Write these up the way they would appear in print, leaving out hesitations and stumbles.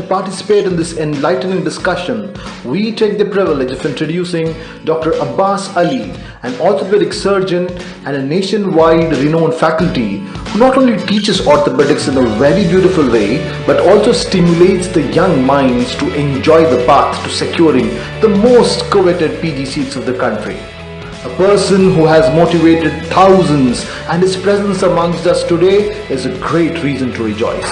participate in this enlightening discussion, we take the privilege of introducing Dr. Abbas Ali, an orthopedic surgeon and a nationwide renowned faculty who not only teaches orthopedics in a very beautiful way, but also stimulates the young minds to enjoy the path to securing the most coveted PG seats of the country. A person who has motivated thousands, and his presence amongst us today is a great reason to rejoice.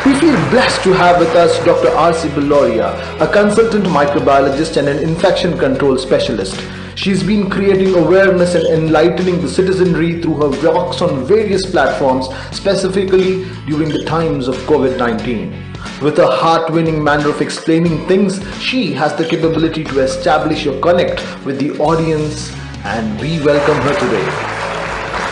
We feel blessed to have with us Dr. R.C. Billoria, a consultant microbiologist and an infection control specialist. She's been creating awareness and enlightening the citizenry through her walks on various platforms, specifically during the times of COVID-19. With a heart-winning manner of explaining things, she has the capability to establish a connect with the audience, and we welcome her today.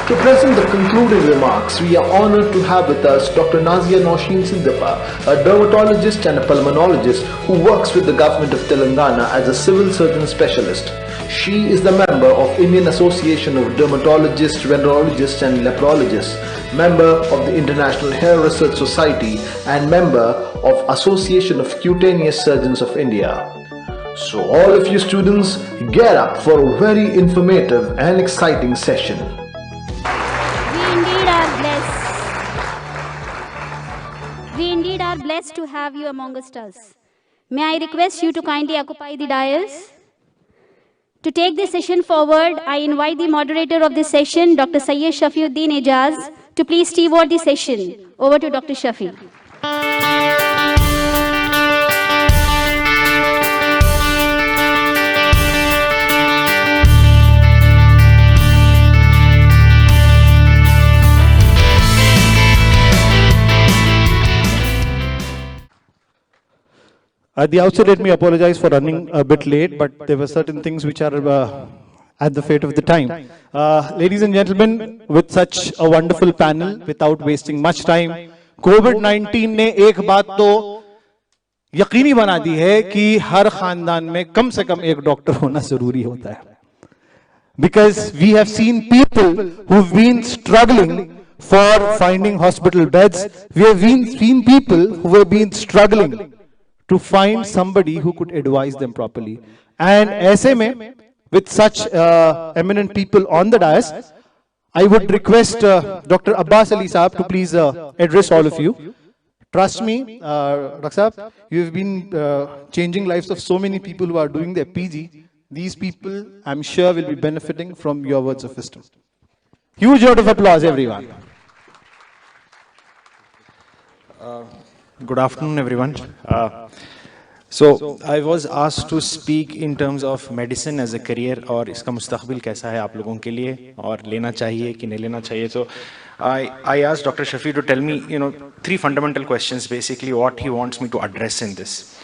To present the concluding remarks, we are honored to have with us Dr. Nazia Nausheen Siddiqa, a dermatologist and a pulmonologist who works with the government of Telangana as a civil surgeon specialist. She is the member of Indian Association of Dermatologists, Venereologists and Leprologists, member of the International Hair Research Society, and member of Association of Cutaneous Surgeons of India. So all of you students, get up for a very informative and exciting session. We indeed are blessed to have you amongst us. May I request you to kindly occupy the dais? To take this session forward, I invite the moderator of this session, Dr. Syed Shafiuddin Ejaz, to please steward the session. Over to Dr. Shafi. At the outset, let me apologize for running a bit late, but there were certain things which are at the fate of the time. Ladies and gentlemen, with such a wonderful panel, without wasting much time, COVID-19 ने एक बात तो यकीनी बना दी है कि हर खानदान में कम से कम एक डॉक्टर होना जरूरी होता है. Because we have seen people who've been struggling for finding hospital beds. We have seen people who have been struggling to find somebody who could advise them properly. And ऐसे में, with such eminent people on the dais, I would request Dr. Abbas Ali Saab to please address all of you. Trust me, Dr. Saab, you have been changing lives of so many people who are doing their PG. These people, I'm sure, will be benefiting from your words of wisdom. Huge round of applause, everyone. Good afternoon, everyone. So I was asked to speak in terms of medicine as a career और इसका मुस्तक़बिल कैसा है आप लोगों के लिए और लेना चाहिए कि नहीं लेना चाहिए. So I asked Dr. Shafi to tell me, three fundamental questions, basically what he wants me to address in this.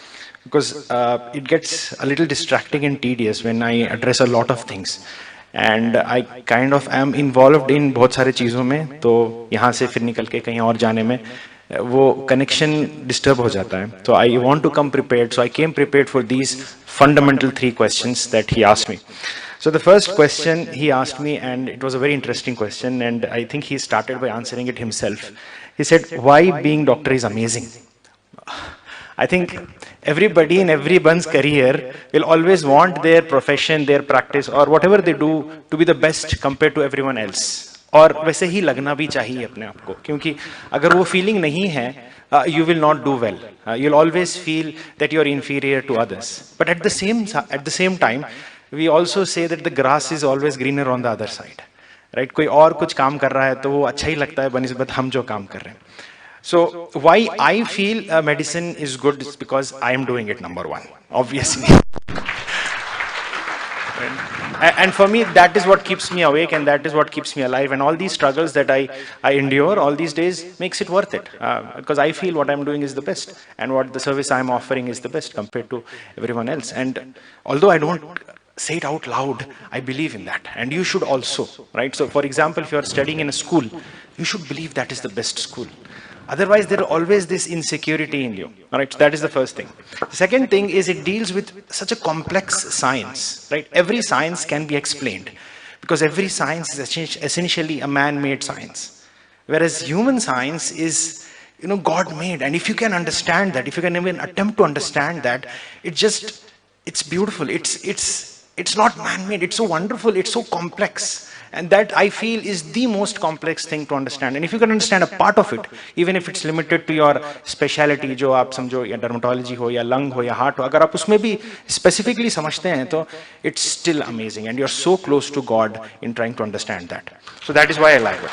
Because it gets a little distracting and tedious when I address a lot of things. And I kind of am involved in बहुत सारे चीज़ों में, तो यहाँ से फिर निकल के कहीं और जाने में वो connection disturb हो जाता है. So I want to come prepared. So I came prepared for these fundamental three questions that he asked me. So the first question he asked me, and it was a very interesting question, and I think he started by answering it himself. He said, why being doctor is amazing. I think everybody in everyone's career will always want their profession, their practice, or whatever they do to be the best compared to everyone else. और वैसे ही लगना भी चाहिए अपने आप को, क्योंकि अगर वो फीलिंग नहीं है, you will not do well. You'll always feel that you're inferior to others. But at the same time, we also say that the grass is always greener on the other side. Right? कोई और कुछ काम कर रहा है तो वो अच्छा ही लगता है बनिस्बत हम जो काम कर रहे हैं. So why I feel medicine is good is because I am doing it, number one, obviously. And for me, that is what keeps me awake and that is what keeps me alive. And all these struggles that I endure all these days makes it worth it. Because I feel what I'm doing is the best. And what the service I'm offering is the best compared to everyone else. And although I don't say it out loud, I believe in that. And you should also, right? So for example, if you're studying in a school, you should believe that is the best school. Otherwise, there is always this insecurity in you. All right, so that is the first thing. The second thing is it deals with such a complex science, right? Every science can be explained because every science is essentially a man-made science. Whereas human science is God made. And if you can understand that, if you can even attempt to understand that, it's beautiful. It's not man-made. It's so wonderful. It's so complex. And that, I feel, is the most complex thing to understand. And if you can understand a part of it, even if it's limited to your speciality, जो आप समझो या dermatology हो या lung हो या heart हो, अगर आप उसमें भी specifically समझते हैं तो it's still amazing, and you're so close to God in trying to understand that. So that is why I like it.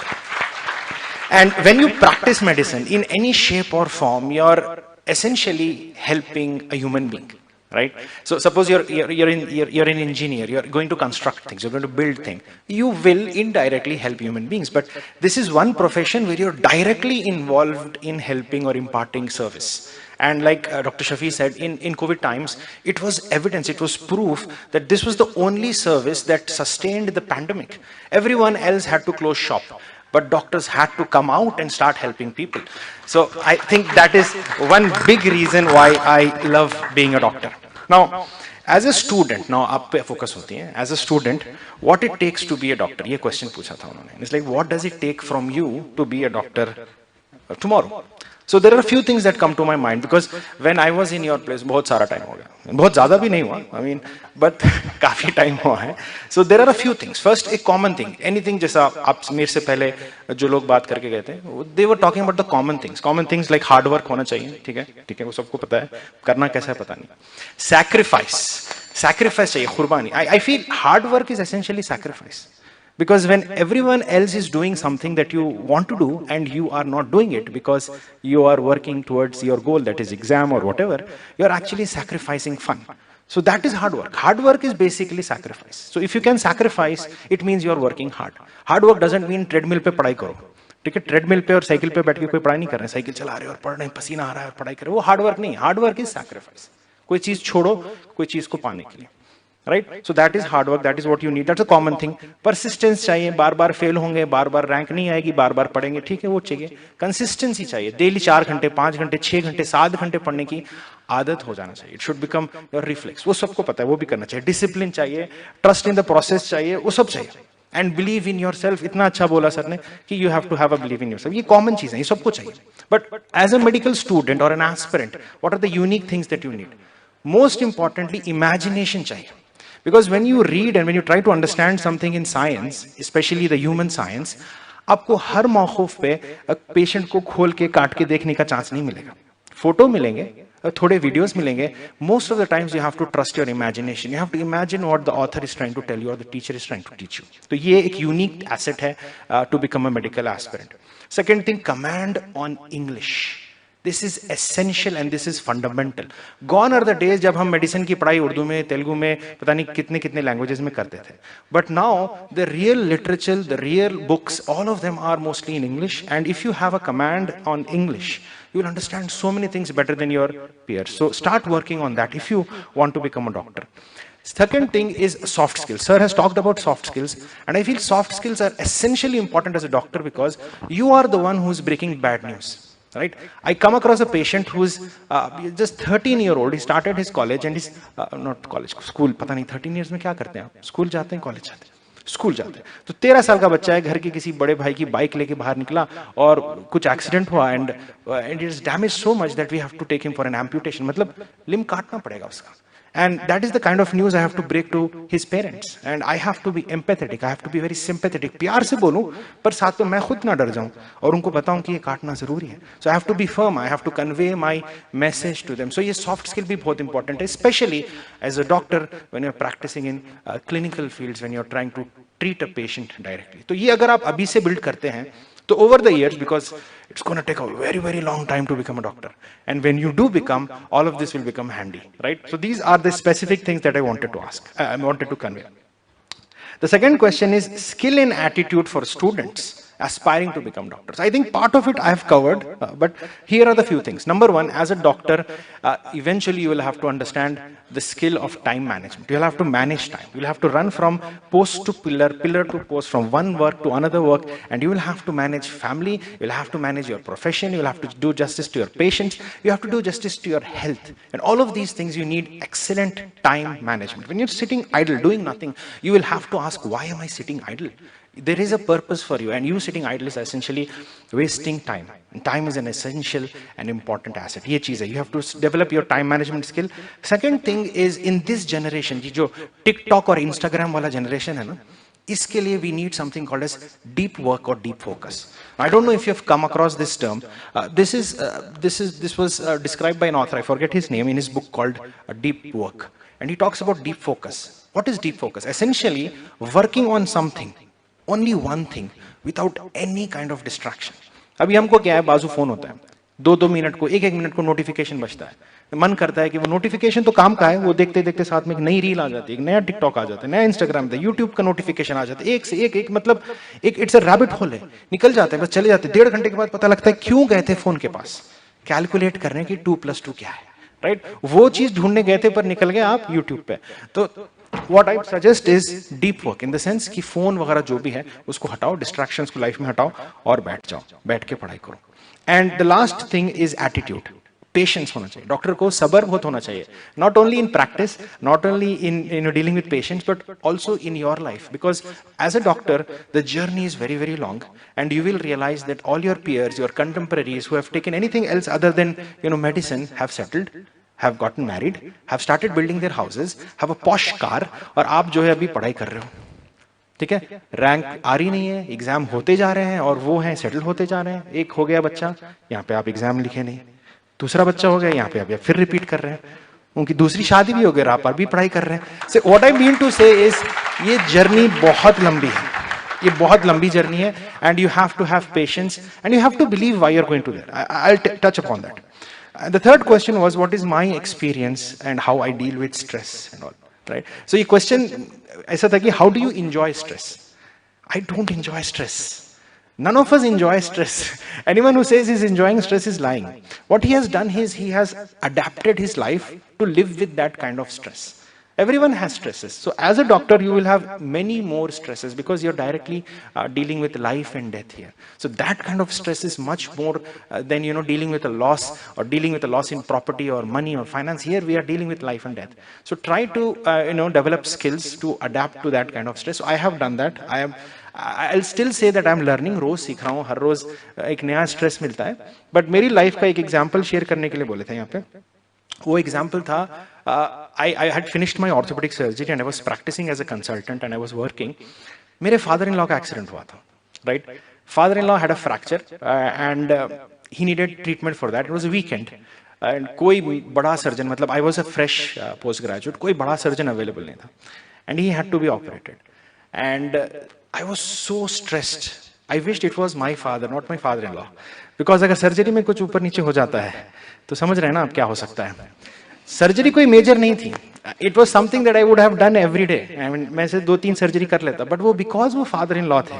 And when you practice medicine in any shape or form, you're essentially helping a human being. Right? So suppose you're an engineer, you're going to construct things, you're going to build things. You will indirectly help human beings, but this is one profession where you're directly involved in helping or imparting service. And like Dr. Shafi said, in COVID times, it was evidence, it was proof that this was the only service that sustained the pandemic. Everyone else had to close shop, but doctors had to come out and start helping people. So I think that is one big reason why I love being a doctor. Now, as a student, now आप पे focus होती है. As a student, what it takes to be a doctor? ये question पूछा था उन्होंने. It's like, what does it take from you to be a doctor tomorrow? So there are a few things that come to my mind, because when I was in your place, बहुत सारा time हो गया, बहुत ज़्यादा भी नहीं हुआ, I mean, but काफी time हुआ है. So there are a few things. First, a common thing, anything जैसा आप मेरे से पहले जो लोग बात करके गए थे, they were talking about the common things like hard work होना चाहिए, ठीक है, वो सबको पता है, करना कैसा है पता नहीं. Sacrifice चाहिए, कुर्बानी. I feel hard work is essentially sacrifice. Because when everyone else is doing something that you want to do and you are not doing it because you are working towards your goal, that is exam or whatever, you are actually sacrificing fun. So that is hard work. Hard work is basically sacrifice. So if you can sacrifice, it means you are working hard. Hard work doesn't mean treadmill पे पढ़ाई करो. ठीक है, treadmill पे और cycle पे बैठ के कोई पढ़ाई नहीं कर रहे हैं, साइकिल चला रहे हो और पढ़ रहे हैं, पसीना आ रहा है और पढ़ाई कर रहे हो, वो हार्ड वर्क नहीं. Hard work is sacrifice. कोई चीज छोड़ो कोई चीज को पाने के लिए. Right? So that is hard work, that is what you need, that's a common thing. Persistence चाहिए, बार बार फेल होंगे, बार बार रैंक नहीं आएगी, बार बार पढ़ेंगे, ठीक है, वो चाहिए. Consistency चाहिए, डेली 4 घंटे 5 घंटे 6 घंटे 7 घंटे पढ़ने की आदत हो जाना चाहिए. It should become your reflex. वो सबको पता है, वो भी करना चाहिए. Discipline चाहिए, trust in the process चाहिए, वो सब चाहिए. And believe in yourself, इतना अच्छा बोला सर ने कि you have to have a belief in yourself. ये common चीज़ है, ये सबको चाहिए. But as a medical student or an aspirant, what are the unique things that you need? Most importantly, imagination चाहिए. Because when you read and when you try to understand something in science, especially the human science, आपको हर मौक़ूफ़ पे patient को खोल के काट के देखने का चांस नहीं मिलेगा. फोटो मिलेंगे, थोड़े वीडियोस मिलेंगे. Most of the times you have to trust your imagination. You have to imagine what the author is trying to tell you or the teacher is trying to teach you. तो ये एक unique asset है to become a medical aspirant. Second thing, command on English. This is essential and this is fundamental. Gone are the days जब हम medicine की पढ़ाई उर्दू में, तेलुगु में, पता नहीं कितने कितने लैंग्वेजेस में करते थे. But now the real literature, the real books, all of them are mostly in English. And if you have a command on English, you will understand so many things better than your peers. So start working on that if you want to become a doctor. Second thing is soft skills. Sir has talked about soft skills, and I feel soft skills are essentially important as a doctor because you are the one who's breaking bad news. Right? I come across a patient who's just 13-year-old. He started his college and he's not college, school. पता नहीं 13 years में क्या करते हैं आप? School जाते हैं, college जाते हैं, school जाते हैं. तो 13 साल का बच्चा है, घर के किसी बड़े भाई की बाइक लेके बाहर निकला और कुछ एक्सीडेंट हुआ and it is damaged so much that we have to take him for an amputation. मतलब limb काटना पड़ेगा उसका. And that is the kind of news I have to break to his parents. And I have to be empathetic. I have to be very sympathetic. प्यार से बोलूं, पर साथ में मैं खुद ना डर जाऊं और उनको बताऊं कि ये काटना जरूरी है. So I have to be firm. I have to convey my message to them. So ये soft skill भी बहुत important है, especially as a doctor when you're practicing in clinical fields, when you're trying to treat a patient directly. तो ये अगर आप अभी से build करते हैं, तो over the years, because it's going to take a very, very long time to become a doctor. And when you do become, all of this will become handy, right? So these are the specific things that I wanted to ask, I wanted to convey. The second question is skill and attitude for students aspiring to become doctors. I think part of it I have covered, but here are the few things. Number one, as a doctor, eventually you will have to understand the skill of time management. You'll have to manage time. You'll have to run from post to pillar, pillar to post, from one work to another work, and you will have to manage family, you'll have to manage your profession, you'll have to do justice to your patients, you have to do justice to your health. And all of these things you need excellent time management. When you're sitting idle, doing nothing, you will have to ask, why am I sitting idle? There is a purpose for you, and you sitting idle is essentially wasting time. And time is an essential and important asset. ये चीज़ है. You have to develop your time management skill. Second thing is, in this generation, ये जो TikTok और Instagram वाला generation है ना, इसके लिए we need something called as deep work or deep focus. I don't know if you have come across this term. This was described by an author. I forget his name, in his book called Deep Work, and he talks about deep focus. What is deep focus? Essentially, working on something, only one thing, without any kind of distraction. अभी हमको क्या है, बाजू phone होता है, 2-2 minute को, 1-1 minute को notification बजता है. मन करता है कि वो नोटिफिकेशन तो काम का है, वो देखते देखते साथ में एक नई रील आ जाती है, एक नया टिकटॉक आ जाता है, नया इंस्टाग्राम था, यूट्यूब का नोटिफिकेशन आ जाता है, एक से एक मतलब एक इट्स अ रैबिट होल है. निकल जाते हैं, बस चले जाते हैं. 1.5 घंटे के बाद पता लगता है क्यों गए थे फोन के पास, कैलकुलेट करने की 2+2 क्या है, राइट? वो चीज ढूंढने गए थे पर निकल गए आप यूट्यूब पे. तो what I suggest is deep work, in the sense कि फोन वगैरह जो भी है उसको हटाओ, डिस्ट्रैक्शंस को लाइफ में हटाओ और बैठ जाओ, बैठ के पढ़ाई करो. And the last thing is attitude. Patience होना चाहिए. डॉक्टर को सब्र बहुत होना चाहिए, not only in practice, not only in dealing with patients, but also in your life. Because as a doctor the journey is very very long, and you will realize that all your peers, your contemporaries who have taken anything else other than medicine, have settled, have gotten married, have started building their houses, have a posh car, और आप जो है अभी पढ़ाई कर रहे हो. ठीक है, रैंक आ रही नहीं है, एग्जाम होते जा रहे हैं और वो हैं सेटल होते जा रहे हैं. एक हो गया बच्चा, यहाँ पे आप एग्जाम लिखे नहीं. दूसरा बच्चा हो गया, यहाँ पे आप फिर रिपीट कर रहे हैं. उनकी दूसरी शादी भी हो गई, आप भी पढ़ाई कर रहे हैं. So what I mean to say is, ये जर्नी बहुत लंबी है, ये बहुत लंबी जर्नी है, and you have to have patience and you have to believe why you're going to there. I'll touch upon that. The third question was, what is my experience and how I deal with stress and all, right? So ये question ऐसा था कि how do you enjoy stress? I don't enjoy stress. None of us enjoy stress. Anyone who says he's enjoying stress is lying. What he has done is he has adapted his life to live with that kind of stress. Everyone has stresses. So as a doctor, you will have many more stresses because you're directly dealing with life and death here. So that kind of stress is much more than dealing with a loss or dealing with a loss in property or money or finance. Here we are dealing with life and death. So try to develop skills to adapt to that kind of stress. So I have done that. I'll still say that I'm learning. रोज सीख रहा हूँ, हर रोज एक नया stress मिलता है. But मेरी life का एक एग्जाम्पल शेयर करने के लिए बोले थे यहाँ पे. वो एग्जाम्पल था, I had finished my orthopedic surgery and I was practicing as a consultant and I was working. मेरे father-in-law का accident हुआ था, right? Father-in-law had a fracture and he needed treatment for that. It was a weekend and कोई बड़ा surgeon, मतलब I was a fresh postgraduate, कोई बड़ा surgeon available नहीं था and he had to be operated. And I was so stressed. I wished it was my father, not my father-in-law, because अगर surgery में कुछ ऊपर नीचे हो जाता है तो समझ रहे हैं ना आप क्या हो सकता है. सर्जरी कोई मेजर नहीं थी. It was something that I would have done every day. I mean मैं से 2-3 सर्जरी कर लेता, बट वो बिकॉज वो फादर इन लॉ थे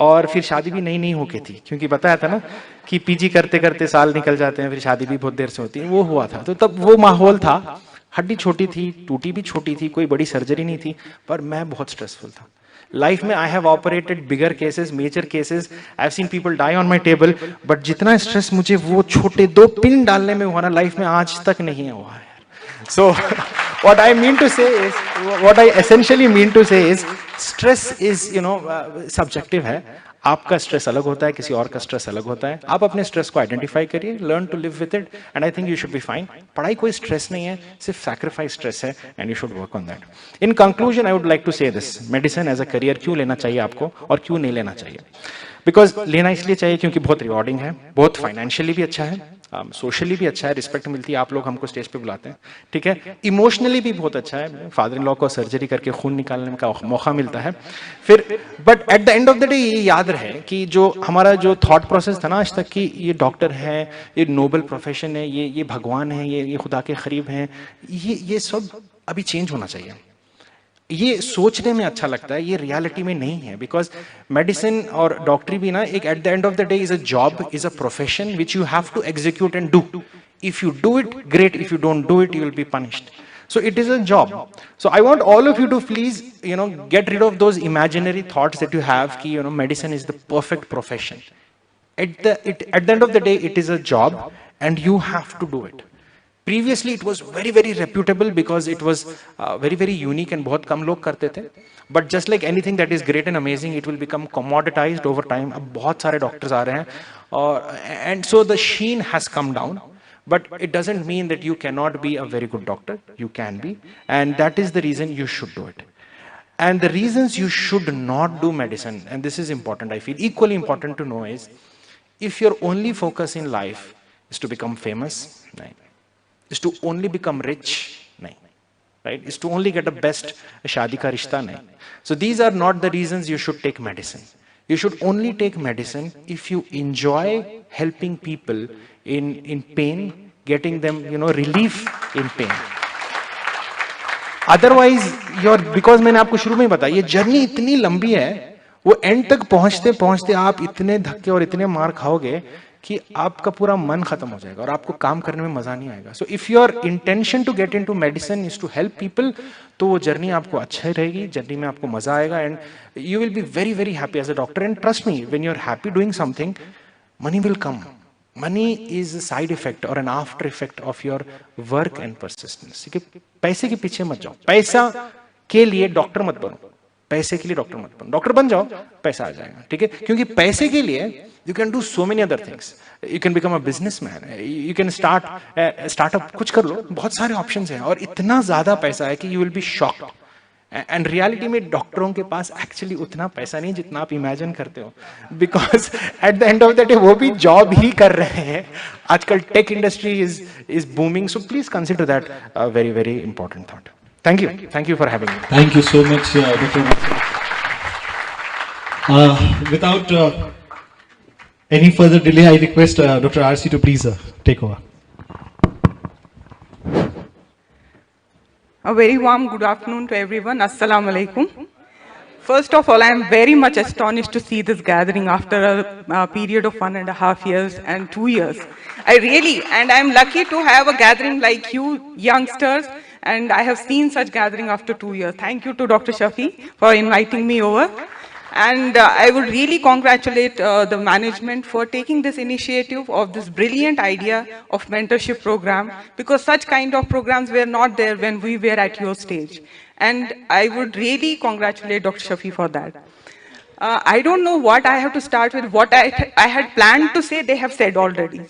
और फिर शादी भी नई हो गई थी, क्योंकि बताया था ना कि पीजी करते करते साल निकल जाते हैं, फिर शादी भी बहुत देर से होती है. वो हुआ था, तो तब वो माहौल था. हड्डी छोटी थी, टूटी भी छोटी थी, कोई बड़ी सर्जरी नहीं थी, पर मैं बहुत स्ट्रेसफुल था. लाइफ में I have operated bigger cases, major cases, I have seen people die on my table, but जितना स्ट्रेस मुझे वो छोटे 2 पिन डालने में हुआ ना, लाइफ में आज तक नहीं हुआ है. So what I mean to say is, what I essentially mean to say is, stress is subjective है. आपका स्ट्रेस अलग होता है, किसी और का स्ट्रेस अलग होता है. आप अपने स्ट्रेस को आइडेंटिफाई करिए, learn to live with it, and I think you should be fine. पढ़ाई कोई स्ट्रेस नहीं है, सिर्फ सैक्रिफाइस स्ट्रेस है, and you should work on that. In conclusion I would like to say this, medicine as a career क्यों लेना चाहिए आपको और क्यों नहीं लेना चाहिए. बिकॉज लेना इसलिए चाहिए क्योंकि बहुत रिवॉर्डिंग है, बहुत फाइनेंशियली भी अच्छा है, सोशली भी अच्छा है, रिस्पेक्ट मिलती है, आप लोग हमको स्टेज पे बुलाते हैं, ठीक है. इमोशनली भी बहुत अच्छा है, फादर इन लॉ को सर्जरी करके खून निकालने का मौका मिलता है. फिर but at the end of the day ये याद रहे कि जो हमारा जो थॉट प्रोसेस था ना आज तक कि ये डॉक्टर है, ये नोबल प्रोफेशन है, ये भगवान है, ये खुदा के करीब हैं, ये सब अभी चेंज होना चाहिए. ये सोचने में अच्छा लगता है, ये रियलिटी में नहीं है. बिकॉज मेडिसिन और डॉक्टरी भी ना एक at the end of the day is a job, is a profession which you have to execute and do. If you do it great, if you don't do it you will be punished. So it is a job. So I want all of you to please get rid of those imaginary thoughts that you have ki medicine is the perfect profession. At the end of the day it is a job and you have to do it. Previously it was very very reputable because it was very very unique and बहुत कम लोग करते थे. But just like anything that is great and amazing, it will become commoditized over time. अब बहुत सारे doctors आ रहे हैं और and so the sheen has come down. But it doesn't mean that you cannot be a very good doctor. You can be, and that is the reason you should do it. And the reasons you should not do medicine, and this is important, I feel equally important to know, is if your only focus in life is to become famous, nahin. Is to only become rich, nahin. Right? Is to only get the best shaadi ka rishta, nahin. So these are not the reasons you should take medicine. You should only take medicine if you enjoy helping people in pain, getting them, relief in pain. Otherwise, because मैंने आपको शुरू में बताया, ये journey इतनी लंबी है, वो एंड तक पहुंचते पहुंचते आप इतने धक्के और इतने मार खाओगे कि आपका पूरा मन खत्म हो जाएगा और आपको काम करने में मजा नहीं आएगा. So if your intention to get into medicine is to help people, तो वो जर्नी आपको अच्छा रहेगी, जर्नी में आपको मजा आएगा and you will be very very happy as a doctor. And trust me, when you are happy doing something, money will come. Money is a side effect or an after effect of your work and persistence. पैसे के पीछे मत जाओ, पैसा के लिए doctor मत बनो, पैसे के लिए डॉक्टर मत बनो. डॉक्टर बन जाओ, पैसा आ जाएगा, ठीक है? क्योंकि पैसे के लिए you can do so many other things. You can become a businessman. You can startup, कुछ कर लो, बहुत सारे options हैं और इतना ज्यादा पैसा है कि you will be shocked. And reality में डॉक्टरों के पास एक्चुअली उतना पैसा नहीं जितना आप इमेजिन करते हो, because at the end of the day वो भी जॉब ही कर रहे हैं. आजकल tech industry is booming, so please consider that very very important thought. Thank you for having me. Thank you so much doctor. Without any further delay, I request Dr. RC to please take over. A very warm good afternoon to everyone. Assalamu alaikum. First of all, I am very much astonished to see this gathering after a period of 1.5 years and 2 years. And I am lucky to have a gathering like you youngsters, and I have seen such gathering after 2 years. Thank you to Dr. Shafi for inviting me over. And I would really congratulate the management for taking this initiative of this brilliant idea of mentorship program, because such kind of programs were not there when we were at your stage. And I would really congratulate Dr. Shafi for that. I don't know what I have to start with. What I had planned to say, they have said already.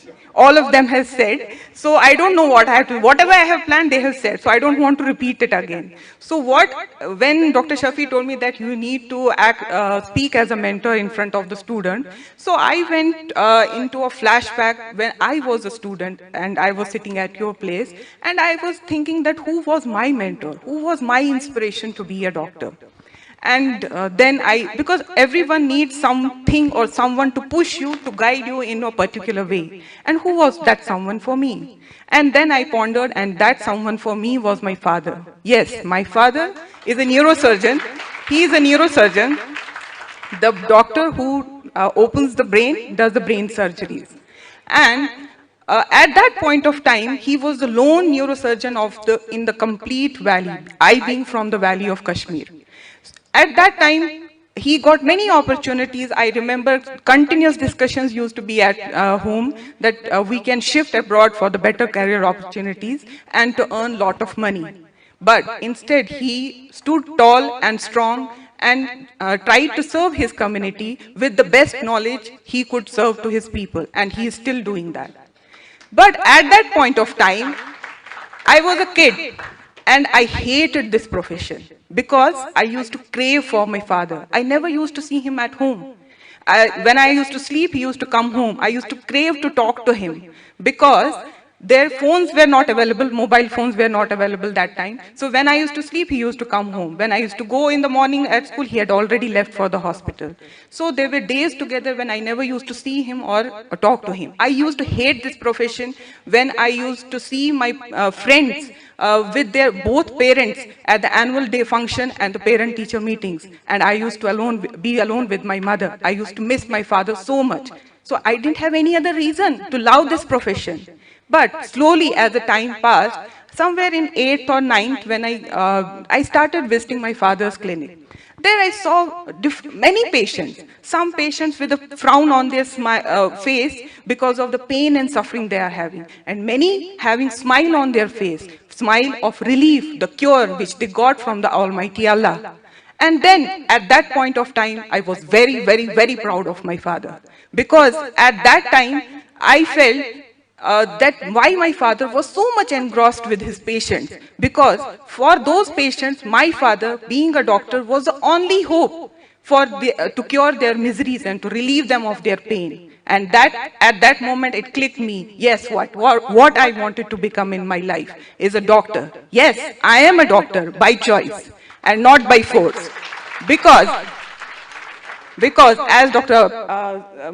All of them have said. So I don't know what I have to, whatever I have planned, they have said. So I don't want to repeat it again. So when Dr. Shafi told me that you need to speak as a mentor in front of the student, so I went into a flashback when I was a student and I was sitting at your place, and I was thinking that who was my mentor? Who was my inspiration to be a doctor? And then because everyone needs something or someone to push you, to guide you in a particular way. And who was that someone for me? And then I pondered, and that someone for me was my father. Yes, my father is a neurosurgeon. He is a neurosurgeon, the doctor who opens the brain, does the brain surgeries. And at that point of time, he was the lone neurosurgeon in the complete valley, I being from the valley of Kashmir. At that time, he got many opportunities. I remember continuous discussions used to be at home that we can shift abroad for the better career opportunities and to earn lot of money. But instead, he stood tall and strong and tried to serve his community with the best knowledge he could serve to his people, and he is still doing that. But at that point of time, I was a kid, and I hated this profession because I used to crave for my father. I never used to see him at home. When I used to sleep, he used to come home. I used to crave to talk to him because their phones were not available, mobile phones were not available that time. So when I used to sleep, he used to come home. When I used to go in the morning at school, he had already left for the hospital. So there were days together when I never used to see him or talk to him. I used to hate this profession when I used to see my friends with their both parents at the annual day function and the parent-teacher meetings. And I used to be alone with my mother. I used to miss my father so much. So I didn't have any other reason to love this profession. But slowly, as the time passed, somewhere in 8th or 9th, when I started visiting my father's clinic, There I saw many patients, some patients with a frown on their face because of the pain and suffering they are having, and many having smile on their face, smile of relief, the cure which they got from the Almighty Allah. And then at that point of time, I was very, very, very proud of my father, because at that time I felt that why my father was so much engrossed with his patients, because for those patients, my father, being a doctor, was the only hope for to cure their miseries and to relieve them of their pain. And that, at that moment, it clicked me, yes, what I wanted to become in my life is a doctor. Yes, I am a doctor by choice and not by force. Because as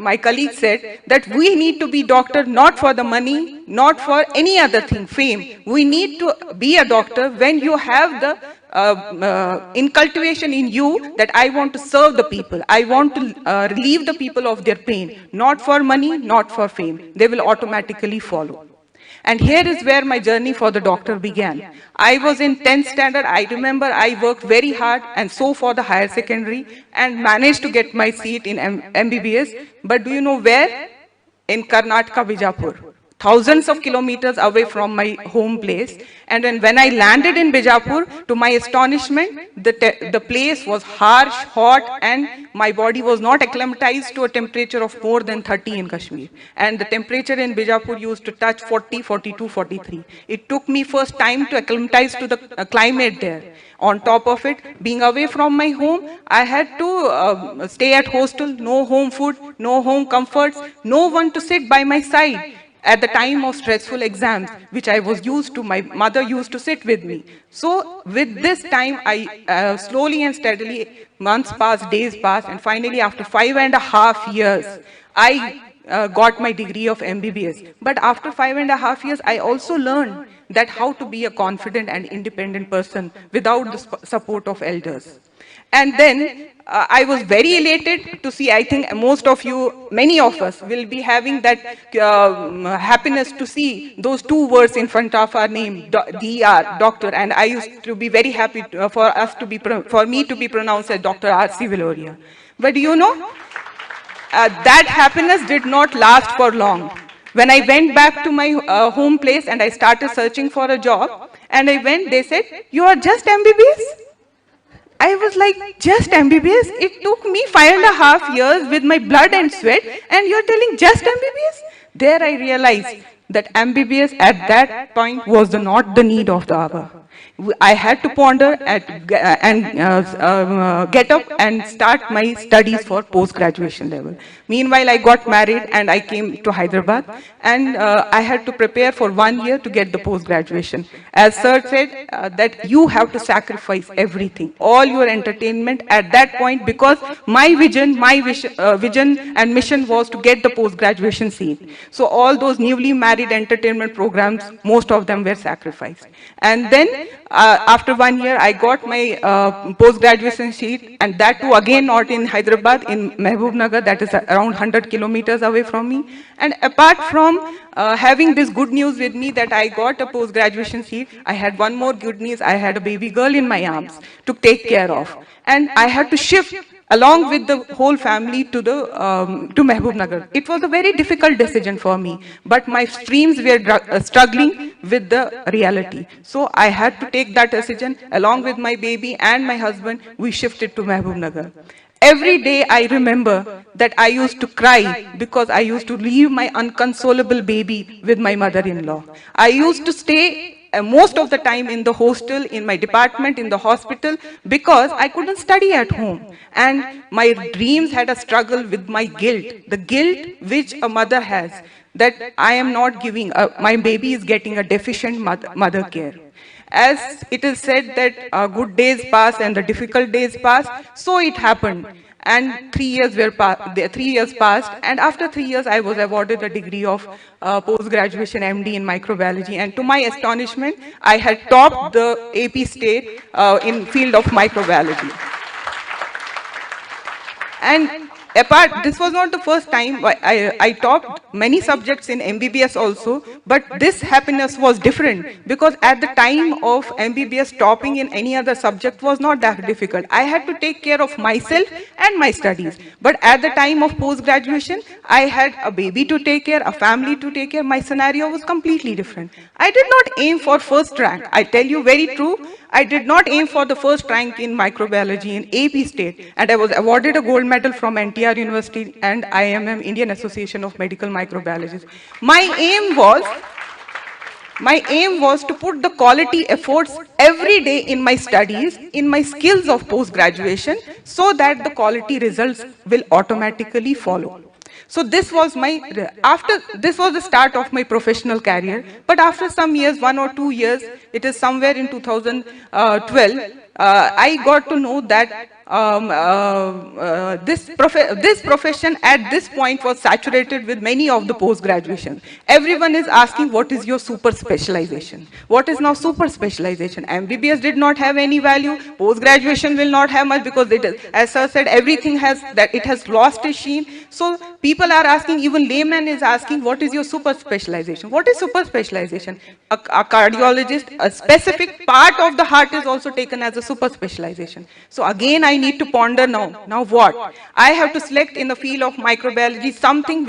my colleague said, that we need to be doctor not for the money, not for any other thing, fame. We need to be a doctor when you have the incultivation in you that I want to serve the people. I want to relieve the people of their pain, not for money, not for fame. They will automatically follow. And here is where my journey for the doctor began. I was in 10th standard. I remember I worked very hard and so for the higher secondary and managed to get my seat in MBBS. But do you know where? In Karnataka, Bijapur. Thousands of kilometers away from my home place. And then when I landed in Bijapur, to my astonishment, the place was harsh, hot, and my body was not acclimatized to a temperature of more than 30 in Kashmir. And the temperature in Bijapur used to touch 40, 42, 43. It took me first time to acclimatize to the climate there. On top of it, being away from my home, I had to stay at hostel, no home food, no home comforts, no one to sit by my side. At the time of stressful exams, which I was used to, my mother used to sit with me. So with this time, I slowly and steadily, months passed, days passed, and finally after 5.5 years, I got my degree of MBBS. But after 5.5 years, I also learned that how to be a confident and independent person without the support of elders. And then I was very elated to see, I think most of you, many of us will be having that happiness to see those two words in front of our name, DR, doctor. And I used to be very happy for me to be pronounced as Dr. R.C. Viloria. But you know, that happiness did not last for long. When I went back to my home place and I started searching for a job, and I went, they said, "You are just MBBS?" I was like, just MBBS? It took me 5.5 years with my blood and sweat, and you're telling just MBBS? There I realized that MBBS at that point was not the need of the hour. I had to ponder and get up and start my studies for post-graduation level. Meanwhile, I got married and I came to Hyderabad, and I had to prepare for 1 year to get the post-graduation. As sir said, that you have to sacrifice everything, all your entertainment at that point, because my vision and mission was to get the post-graduation seat. So all those newly married entertainment programs, most of them were sacrificed. And then after 1 year, I got my post-graduation seat, and that too again not in Hyderabad, in Mehboob-Nagar, that is around 100 kilometers away from me. And apart from having this good news with me that I got a post-graduation seat, I had one more good news. I had a baby girl in my arms to take care of. And I had to shift along with the whole family to Mehboob-Nagar. It was a very difficult decision for me, but my streams were struggling with the reality. So I had to take that decision. Along with my baby and my husband, we shifted to Mehboob-Nagar. Every day I remember that I used to cry because I used to leave my unconsolable baby with my mother-in-law. I used to stay most of the time in the hostel, in my department, in the hospital, because I couldn't study at home. And my dreams had a struggle with my guilt, the guilt which a mother has, that I am not giving, my baby is getting a deficient mother care. As it is said that good days pass and the difficult days pass, so it happened. And 3 years passed, and after 3 years I was awarded a degree of post-graduation MD in microbiology, and to my astonishment, I had topped the AP state in field of microbiology. And apart, this was not the first time. I topped many subjects in MBBS also, but this happiness was different because at the time of MBBS, topping in any other subject was not that difficult. I had to take care of myself and my studies. But at the time of post-graduation, I had a baby to take care, a family to take care. My scenario was completely different. I did not aim for first rank. I tell you very true, I did not aim for the first rank in microbiology in AP State, and I was awarded a gold medal from NTR University and IMM, Indian Association of Medical Microbiologists. My aim was to put the quality efforts every day in my studies, in my skills of post-graduation, so that the quality results will automatically follow. So this was this was the start of my professional career. But after some years, 1 or 2 years, it is somewhere in 2012, I got to know that this profession at this point was saturated with many of the post-graduation. Everyone is asking, what is your super specialization? What is now super specialization? MBBS did not have any value. Post-graduation will not have much because it is, as sir said, everything it has lost its sheen. So people are asking, even layman is asking, what is your super specialization? What is super specialization? A cardiologist, a specific part of the heart is also taken as a super specialization. So again, I need to ponder now. Now what? I have to select in the field of microbiology something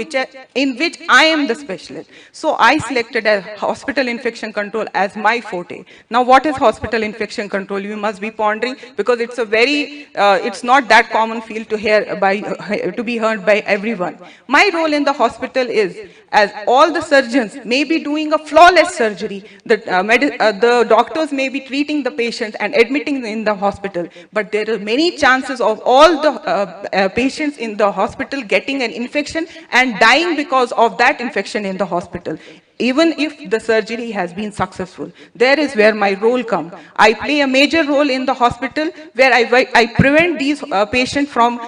in which I am the specialist. So I selected a hospital infection control as my forte. Now what is hospital infection control? You must be pondering because it's a very, it's not that common field to be heard by everyone. My role in the hospital is, as all the surgeons may be doing a flawless surgery, the doctors may be treating the patients and admitting in the hospital, but there are many chances of all the patients in the hospital getting an infection and dying because of that infection in the hospital, even if the surgery has been successful. There is where my role comes. I play a major role in the hospital where I prevent these patients from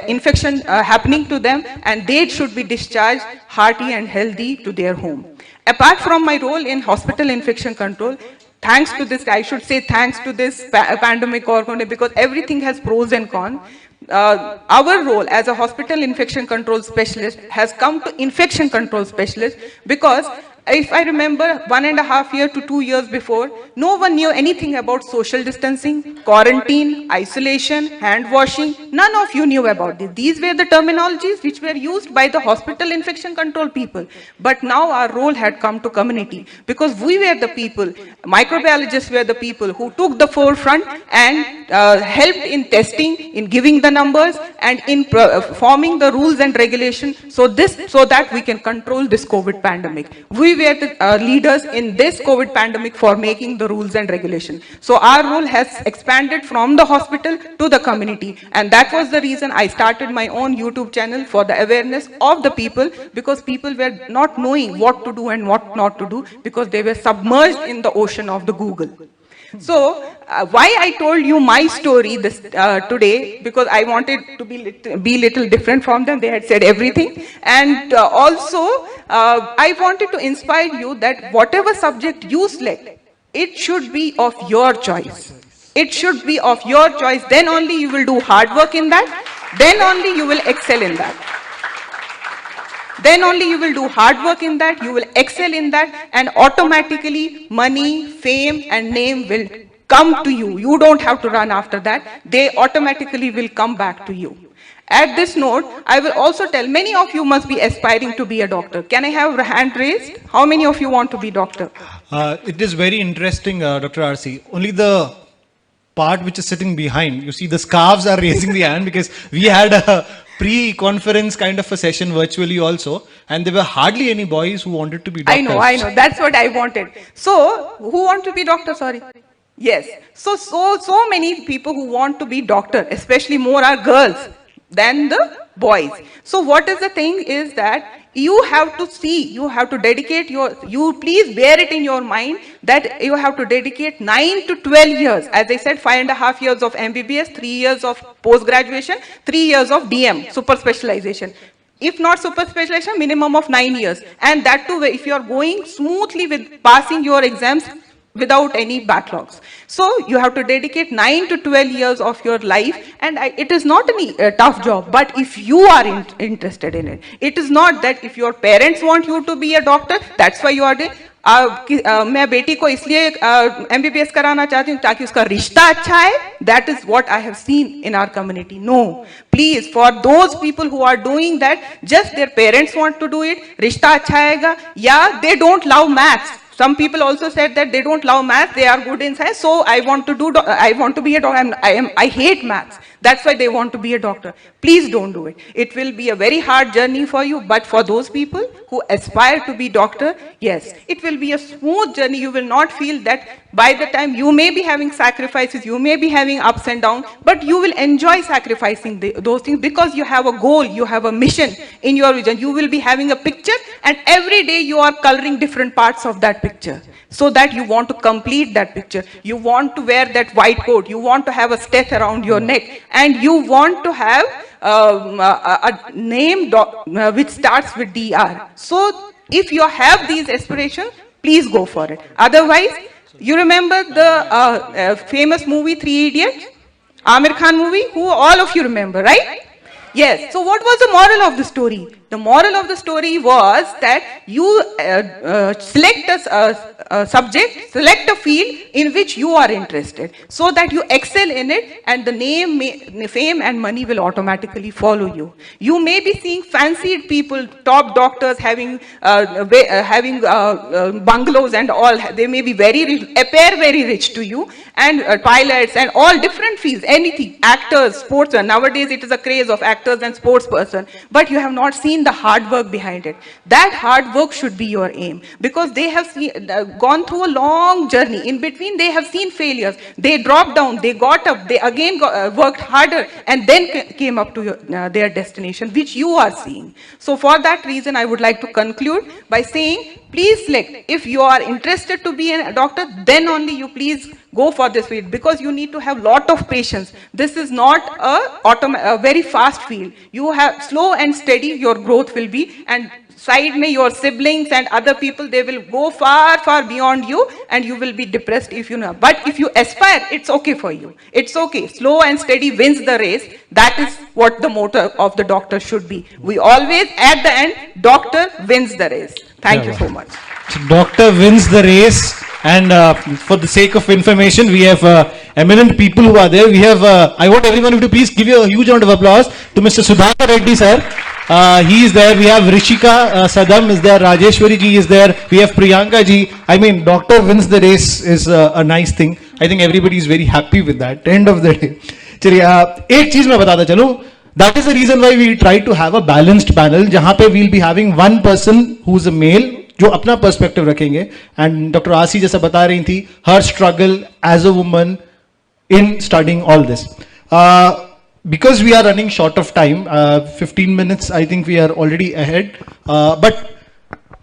infection happening to them, and they should be discharged hearty and healthy to their home. Apart from my role in hospital infection control, thanks to this, I should say thanks to this pandemic or because everything has pros and cons. Our role as a hospital infection control specialist has come to infection control specialist because if I remember 1.5 years to 2 years before, no one knew anything about social distancing, quarantine, isolation, hand washing. None of you knew about this. These were the terminologies which were used by the hospital infection control people. But now our role had come to community because we were the people, microbiologists were the people who took the forefront and helped in testing, in giving the numbers and in forming the rules and regulations so that we can control this COVID pandemic. We were the leaders in this COVID pandemic for making the rules and regulations. So our role has expanded from the hospital to the community, and that was the reason I started my own YouTube channel for the awareness of the people, because people were not knowing what to do and what not to do because they were submerged in the ocean of the Google. So why I told you my story this today, because I wanted to be little different from them. They had said everything, and also I wanted to inspire you that whatever subject you select, it should be of your choice. It should be of your choice. Then only you will do hard work in that. Then only you will excel in that. Then only you will do hard work in that, you will excel in that, and automatically money, fame and name will come to you. You don't have to run after that. They automatically will come back to you. At this note, I will also tell, many of you must be aspiring to be a doctor. Can I have a hand raised? How many of you want to be doctor? It is very interesting, Dr. RC. Only the part which is sitting behind, you see the scarves are raising the hand because we had a pre-conference kind of a session virtually also, and there were hardly any boys who wanted to be doctors. I know, that's what I wanted. So, who want to be doctor, sorry? Yes, so many people who want to be doctor, especially more are girls than the boys. So what is the thing is that you have to see, you have to dedicate you please bear it in your mind that you have to dedicate 9 to 12 years. As I said, 5.5 years of MBBS, 3 years of post-graduation, 3 years of DM, super specialization. If not super specialization, minimum of 9 years. And that too, if you are going smoothly with passing your exams without any backlogs. So you have to dedicate 9 to 12 years of your life, and it is not a tough job, but if you are interested in it. It is not that if your parents want you to be a doctor, that's why you are doing. मैं बेटी को इसलिए MBBS कराना चाहती हूँ ताकि उसका रिश्ता अच्छा है. That is what I have seen in our community. No, please, for those people who are doing that, just their parents want to do it, रिश्ता अच्छा आएगा, या they don't love maths. Some people also said that they don't love maths, they are good in science, so I want to be a doctor. I hate maths. That's why they want to be a doctor. Please don't do it. It will be a very hard journey for you, but for those people who aspire to be doctor, yes, it will be a smooth journey. You will not feel that by the time you may be having sacrifices, you may be having ups and downs, but you will enjoy sacrificing those things because you have a goal, you have a mission in your vision. You will be having a picture, and every day you are coloring different parts of that picture, so that you want to complete that picture. You want to wear that white coat, you want to have a stitch around your neck, and you want to have a name which starts with DR. So if you have these aspirations, please go for it. Otherwise, you remember the famous movie 3 Idiots? Amir Khan movie, who all of you remember, right? Yes. So what was the moral of the story? The moral of the story was that you select a subject, select a field in which you are interested, so that you excel in it, and the name, fame and money will automatically follow you. You may be seeing fancied people, top doctors having bungalows and all. They may be very rich, appear very rich to you, and pilots and all different fields, anything, actors, sportsmen. Nowadays it is a craze of actors and sports person, but you have not seen the hard work behind it. That hard work should be your aim, because they have gone through a long journey. In between, they have seen failures. They dropped down, they got up, they again worked harder, and then came up to their destination, which you are seeing. So for that reason, I would like to conclude by saying, please select. If you are interested to be a doctor, then only you please go for this field, because you need to have lot of patience. This is not a very fast field. You have slow and steady your growth will be, and side mein your siblings and other people, they will go far, far beyond you, and you will be depressed if you know. But if you aspire, it's okay for you. It's okay. Slow and steady wins the race. That is what the motto of the doctor should be. We always, at the end, doctor wins the race. Thank you so much. So doctor wins the race, and for the sake of information, we have eminent people who are there. We have, I want everyone to please give you a huge round of applause to Mr. Sudhakar Reddy sir. He is there. We have Rishika Sadam is there. Rajeshwari ji is there. We have Priyanka ji. I mean, doctor wins the race is a nice thing. I think everybody is very happy with that. End of the day. चलिए एक चीज मैं बताता चलूं. That is the reason why we try to have a balanced panel, जहां पे we'll be having one person who's a male, जो अपना पर्सपेक्टिव रखेंगे, and Dr. Asi जैसा बता रही थी, her struggle as a woman in studying all this. Because we are running short of time, 15 minutes, I think we are already ahead. But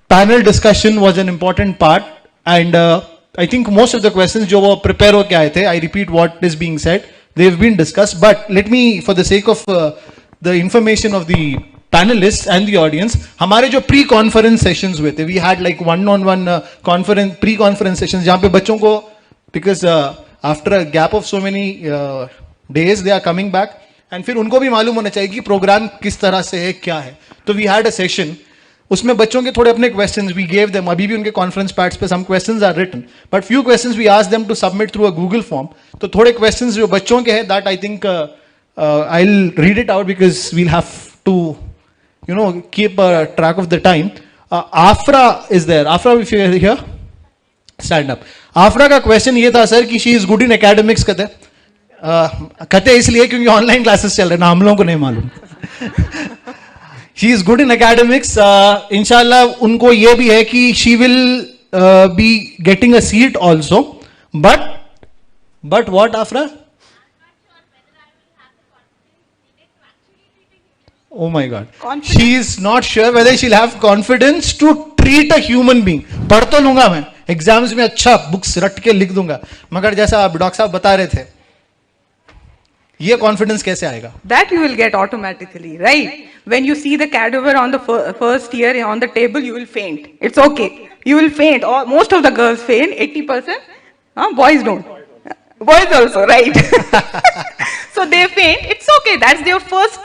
panel discussion was an important part, and I think most of the questions जो वो prepare होके आए थे, I repeat what is being said, they've been discussed. But let me, for the sake of the information of the panelists and the audience, हमारे जो pre-conference sessions हुए थे, we had like one-on-one conference, pre-conference sessions, जहाँ पे बच्चों को, because after a gap of so many days, they are coming back, and फिर उनको भी मालूम होना चाहिए कि प्रोग्राम किस तरह से है, क्या है. तो we had a session, उसमें बच्चों के थोड़े अपने questions we gave them. अभी भी उनके conference pads पे some questions are written, but few questions we asked them to submit through a Google form. तो थोड़े questions जो बच्चों के हैं, that I think I'll read it out because we'll have to, you know, keep track of the time. Afra is there. Afra, if you are here, stand up. Afra का question ये था sir कि she is good in academics कहते इसलिए क्योंकि online classes चल रहे ना, हम लोगों को नहीं मालूम. She is good in academics. इंशाल्लाह उनको ये भी है कि she will be getting a seat also. But what, Afra? Oh my God. She is not sure whether she'll have confidence to treat a human being. पढ़ तो लूंगा मैं, एग्जाम्स में अच्छा बुक्स रट के लिख दूंगा, मगर जैसा आप डॉक्टर साहब बता रहे थे, ये कॉन्फिडेंस कैसे आएगा? That you will get automatically, right? When you see the cadaver on the first year on the table, you will faint. It's okay. You will faint. Most of the girls faint, 80%. Boys don't. Boys also, right? So they faint. It's okay. That's their first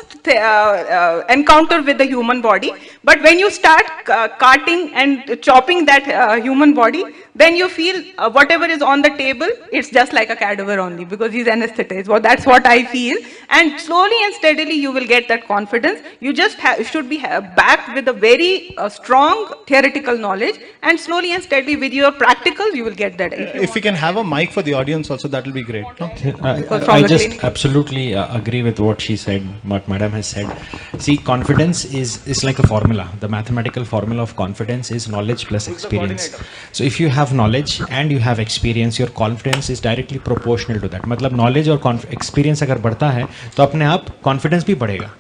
encounter with the human body. But when you start cutting and chopping that human body, then you feel whatever is on the table, it's just like a cadaver only because he's anesthetized. Well, that's what I feel. And slowly and steadily, you will get that confidence. You just should be backed with a very strong theoretical knowledge, and slowly and steadily with your practicals, you will get that. If we can have a mic for the audience also, that will be great. No? I just absolutely agree with what she said, what Madam has said. See, confidence is like a formula. The mathematical formula of confidence is knowledge plus experience. So if you have knowledge and you have experience, your confidence is directly proportional to that. मतलब knowledge और experience अगर बढ़ता है तो अपने आप confidence भी बढ़ेगा.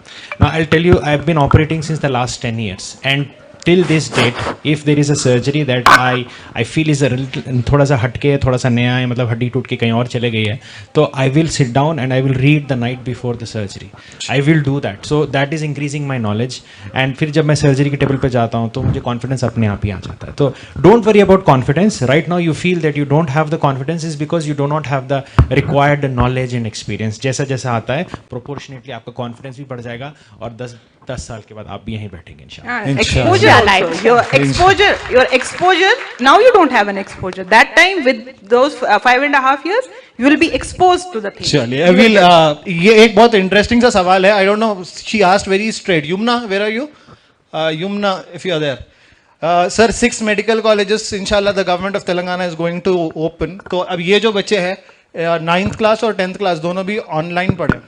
Now I'll tell you, I've been operating since the last 10 years, and till this date, if there is a surgery that I feel is a little थोड़ा सा हटके, थोड़ा सा नया है, मतलब हड्डी टूट के कहीं और चले गई है, तो I will sit down and I will read the night before the surgery. I will do that. So that is increasing my knowledge. And फिर जब मैं सर्जरी के टेबल पे जाता हूँ तो मुझे कॉन्फिडेंस अपने आप ही आ जाता है. तो don't worry about confidence. Right now you feel that you don't have the confidence is because you do not have the required knowledge and experience. जैसा जैसा आता है proportionately आपका confidence भी बढ़ जाएगा और 10 साल के बाद आप भी यहीं बैठेंगे exposure also. Your exposure, now you don't have an exposure. That time with those 5.5 years, you will be exposed to the thing. चलिए, ये एक बहुत इंटरेस्टिंग सा सवाल है. I don't know, she asked very straight. Yumna, where are you? Yumna, if you are there. Sir, 6 medical colleges, inshallah, the government of Telangana is going to open. तो अब ये जो बच्चे हैं 9th class और 10th class दोनों भी online पढ़े,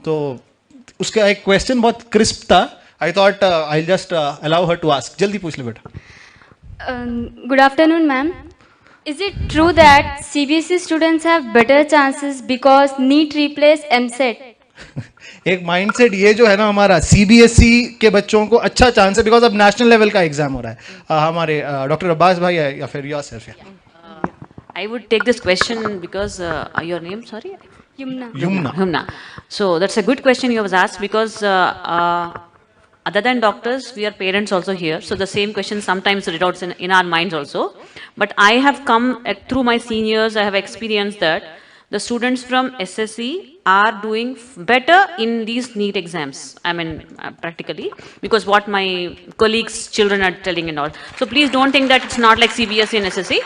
तो उसका एक क्वेश्चन बहुत क्रिस्प था. I thought I just allow her to ask. जल्दी पूछ ले बेटा. Good afternoon, ma'am. Is it true that CBSE students have better chances because NEET replace MSET? एक माइंडसेट ये जो है ना हमारा, CBSE के बच्चों को अच्छा चांस है बिकॉज अब नेशनल लेवल का एग्जाम हो रहा है. हमारे डॉक्टर अब्बास भाई है या फिर yourself? I would take this question because your name, sorry? Yumna. Humna. So that's a good question you have asked because other than doctors, we are parents also here. So the same question sometimes results in our minds also. But I have come through my seniors, I have experienced that the students from SSC are doing better in these NEET exams. I mean, practically, because what my colleagues' children are telling and all. So please don't think that it's not like CBSE and SSC.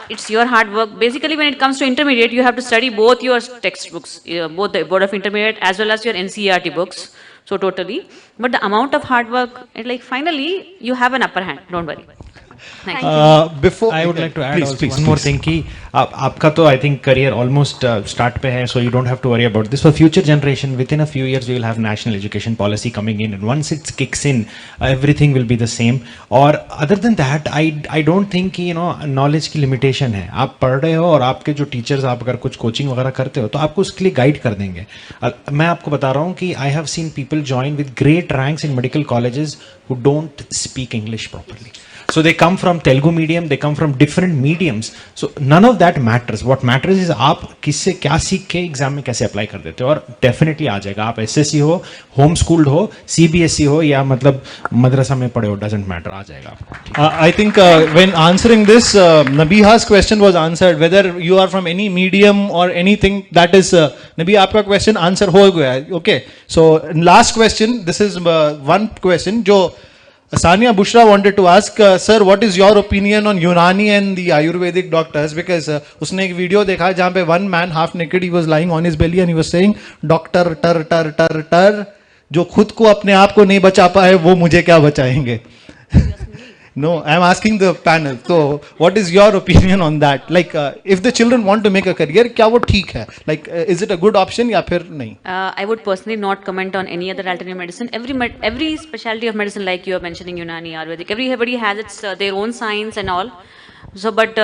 It's your hard work. Basically, when it comes to intermediate, you have to study both your textbooks, both the Board of Intermediate as well as your NCERT books. So totally. But the amount of hard work, like finally, you have an upper hand. Don't worry. Thank you. Before I would like to add please, also please, one more please. thing कि आपका तो I think career almost start पे है, so you don't have to worry about this. For future generation, within a few years we will have national education policy coming in, and once it kicks in, everything will be the same. और other than that, I don't think कि knowledge की limitation है. आप पढ़ रहे हो और आपके जो teachers, आप अगर कुछ coaching वगैरह करते हो तो आपको उसके लिए guide कर देंगे. मैं आपको बता रहा हूँ कि I have seen people join with great ranks in medical colleges who don't speak English properly. So they come from Telugu medium, they come from different mediums. So none of that matters. What matters is आप किससे क्या सीख के exam में कैसे apply कर देते हो, और डेफिनेटली आ जाएगा. आप SSC हो, होम स्कूल्ड हो, CBSE हो या मतलब मदरसा में पढ़े हो, डजंट मैटर, आ जाएगा आपको. I think when answering this, Nabiha's question was answered. Whether you are from any medium or anything, that is, Nabi, आपका question answer हो गया है. Okay. So last question. This is one question जो Sania Bushra wanted to ask, sir, what is your opinion on Unani and the Ayurvedic doctors? Because उसने एक video देखा है जहाँ पे one man half naked, he was lying on his belly and he was saying, doctor टर टर टर टर, जो खुद को अपने आप को नहीं बचा पाए वो मुझे क्या बचाएंगे? No, I am asking the panel. So, what is your opinion on that? Like, if the children want to make a career, क्या वो ठीक है? Like, is it a good option या फिर नहीं? I would personally not comment on any other alternative medicine. Every specialty of medicine, like you are mentioning Unani, Ayurvedic, everybody has its their own science and all. So, but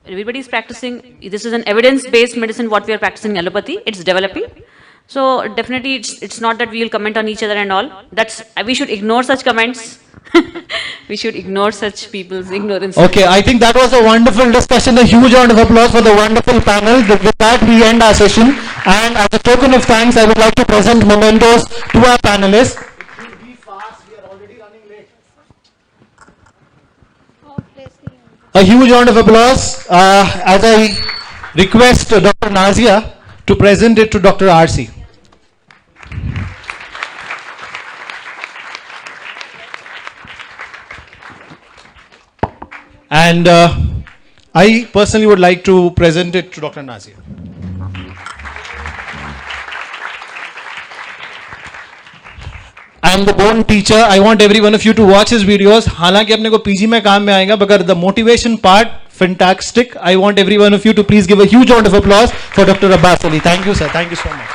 everybody is practicing. This is an evidence-based medicine. What we are practicing in allopathy, it's developing. So definitely, it's not that we will comment on each other and all. That's we should ignore such comments. We should ignore such people's ignorance. Okay, I think that was a wonderful discussion. A huge round of applause for the wonderful panel. With that, we end our session. And as a token of thanks, I would like to present mementos to our panelists. Be fast, we are already running late. A huge round of applause as I request Dr. Nazia to present it to Dr. RC. And I personally would like to present it to Dr. Nazia. I am the born teacher. I want every one of you to watch his videos. हालांकि अपने को PG में काम में आएगा, but the motivation part, fantastic. I want every one of you to please give a huge round of applause for Dr. Abbas Ali. Thank you, sir. Thank you so much.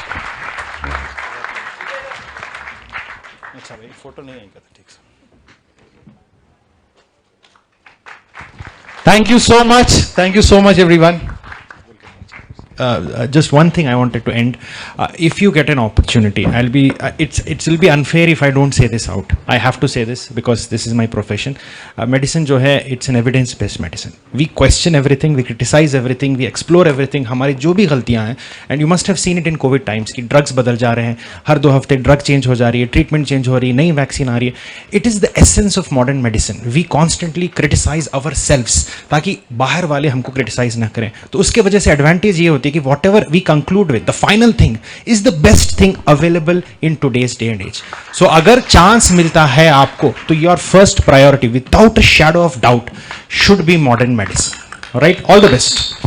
अच्छा भाई, photo नहीं आएगा तो ठीक से. Thank you so much. Thank you so much, everyone. Just one thing I wanted to end. If you get an opportunity, it will be unfair if I don't say this out. I have to say this because this is my profession. Medicine जो है, it's an evidence-based medicine. We question everything, we criticize everything, we explore everything. हमारी जो भी गलतियाँ हैं, and you must have seen it in COVID times कि drugs बदल जा रहे हैं, हर 2 हफ्ते drug change हो जा रही है, treatment change हो रही है, नई vaccine आ रही है. It is the essence of modern medicine. We constantly criticize ourselves ताकि बाहर वाले हमको criticize ना करें. तो उसके वजह से advantage ये होती है कि whatever we conclude with, the final thing is the best thing available in today's day and age. So अगर chance मिलता है आपको, तो your first priority without a shadow of doubt should be modern medicine. All right, all the best.